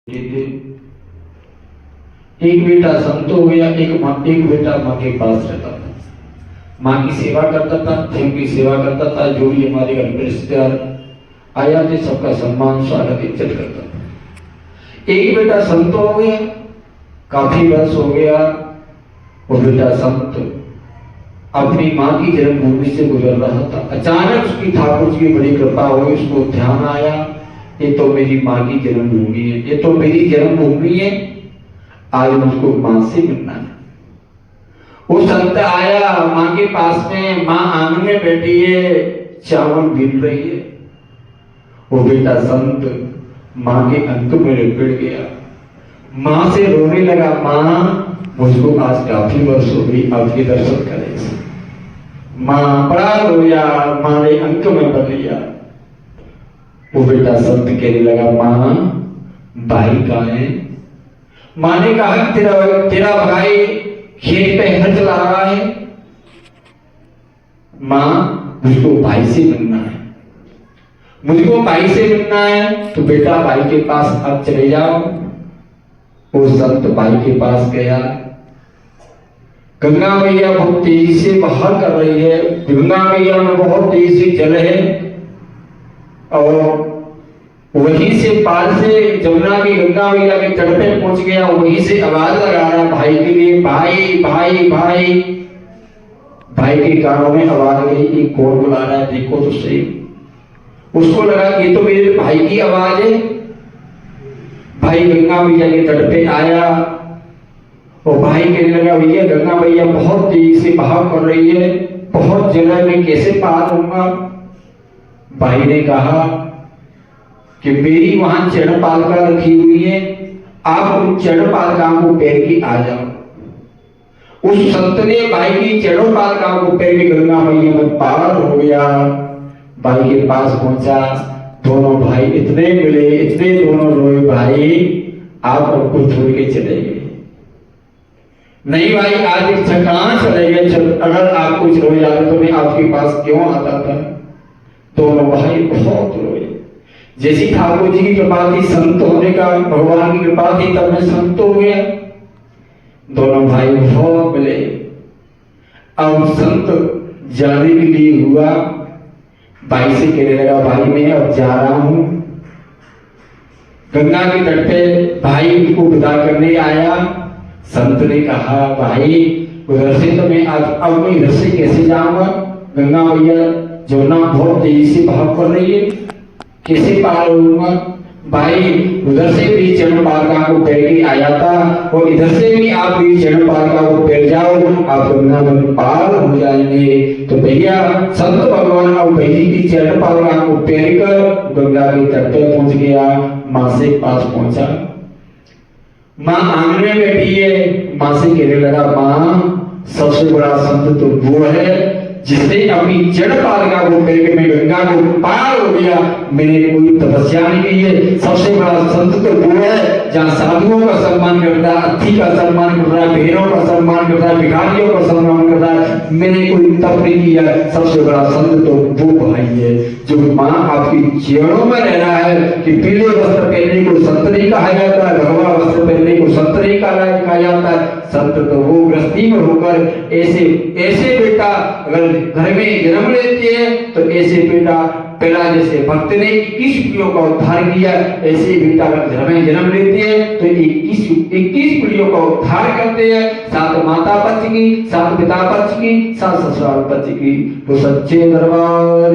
एक बेटा संत हो गया, एक बेटा माँ के पास रहता था, माँ की सेवा करता था, देव की सेवा करता था। जो भी हमारे घर में रिश्तेदार आया थे सबका सम्मान स्वागत इज्जत करता था। एक बेटा संत हो गया, काफी वर्ष हो गया, वो बेटा संत अपनी माँ की जन्मभूमि से गुजर रहा था। अचानक उसकी ठाकुर जी की बड़ी कृपा हुई, उसको ध्यान आया ये तो मेरी माँ की जन्मभूमि है, ये तो मेरी जन्मभूमि है, आज मुझको माँ से मिलना है। वो संत आया माँ के पास में, माँ आंगन में बैठी है, चावल बीन रही है। वो बेटा संत माँ के अंक में लिपट गया, माँ से रोने लगा, माँ मुझको आज काफी वर्ष हो गई आपके दर्शन करे। माँ बड़ा रोया, माँ ने अंक में भर लिया। वो बेटा संत कहने लगा, माँ भाई कहाँ है? माँ ने कहा तेरा भाई खेत पे हल चला रहा है। माँ मुझको भाई से मिलना है, मुझको भाई से मिलना है। तो बेटा भाई के पास अब चले जाओ। वो संत भाई के पास गया। गंगा मैया बहुत तेजी से बाहर कर रही है, गंगा मैया में बहुत तेजी से जल है, और वहीं से पार से जमुना की गंगा मैया के तट पे पहुंच गया। वहीं से आवाज लगा रहा भाई के लिए, भाई भाई भाई। भाई के कानों में आवाज गई, ये कौन बुला रहा है, देखो तो सही। उसको लगा ये तो मेरे भाई की आवाज है। भाई गंगा मैया के तट पे आया और भाई कहने लगा, भैया गंगा मैया बहुत तेजी से बहाव कर रही है, बहुत जगह में कैसे पार होऊंगा? भाई ने कहा कि मेरी वहां चरणपालिका रखी हुई है, आप उन चरणपालिकाओं को पैर की आ जाओ। उस संत ने भाई की चरणपालिकाओं को पैर की गंगा मैया में पार हो गया। भाई के पास पहुंचा, दोनों भाई इतने मिले, इतने दोनों रोए, भाई आप हमको छोड़ के चले गए। नहीं भाई आज कहाँ चले गए, अगर आप कुछ रोए जाते तो मैं आपके पास क्यों आता था? दोनों भाई बहुत रोए। जैसी ठाकुर जी की कृपा थी, संत होने का भगवान की कृपा थी, तब मैं संत हो गया। दोनों भाई बहुत मिले। अब संत जाने के लिए हुआ, भाई से कहने लगा, भाई मैं अब जा रहा हूं। गंगा के तट पे भाई को विदा करने आया। संत ने कहा, भाई उधर से तो मैं आज अब मैं इधर से कैसे जाऊंगा? गंगा मैया जमुना बहुत तेजी से बहाव कर रही है, कैसे पार होऊंगा? भाई उधर से भी चरणपालिका को पैर के आया था, और इधर से भी आप भी चरणपालिका को पैर जाओ, आप गंगा में पार हो जाएंगे। तो भैया संत भगवान अब भाई की चरणपालिका को पैर कर गंगा के तट पर पहुंच गया, माँ से पास पहुंचा। माँ आंगन में बैठी है, माँ से कहने लगा, माँ सबसे बड़ा संत तो वो है जिसने अपनी चरणपालिका को पैर में गंगा को पार हो गया, मैंने कोई तपस्या नहीं की है। सबसे बड़ा संत तो वो है जहाँ साधुओं का सम्मान करता है, अतिथि का सम्मान करता है, भेड़ों का सम्मान करता है, भिखारियों का सम्मान करता है। मैंने कोई तप नहीं किया। सबसे बड़ा संत तो वो भाई है जो माँ आपकी चरणों में रह रहा है। कि पीले वस्त्र पहनने को संत नहीं कहा जाता है, भगवा वस्त्र पहनने को संत नहीं कहा जाता है। संत तो वो गृहस्थी में होकर ऐसे बेटा अगर घर में जन्म लेते हैं तो ऐसे बेटा पहला जैसे भक्त ने 21 पीढ़ियों का उद्धार किया, ऐसे बेटा अगर घर में जन्म लेते हैं तो 21 पीढ़ियों का उद्धार करते हैं। 7 माता पक्ष की, 7 पिता पक्ष की, 7 ससुराल पक्ष की। तो सच्चे दरबार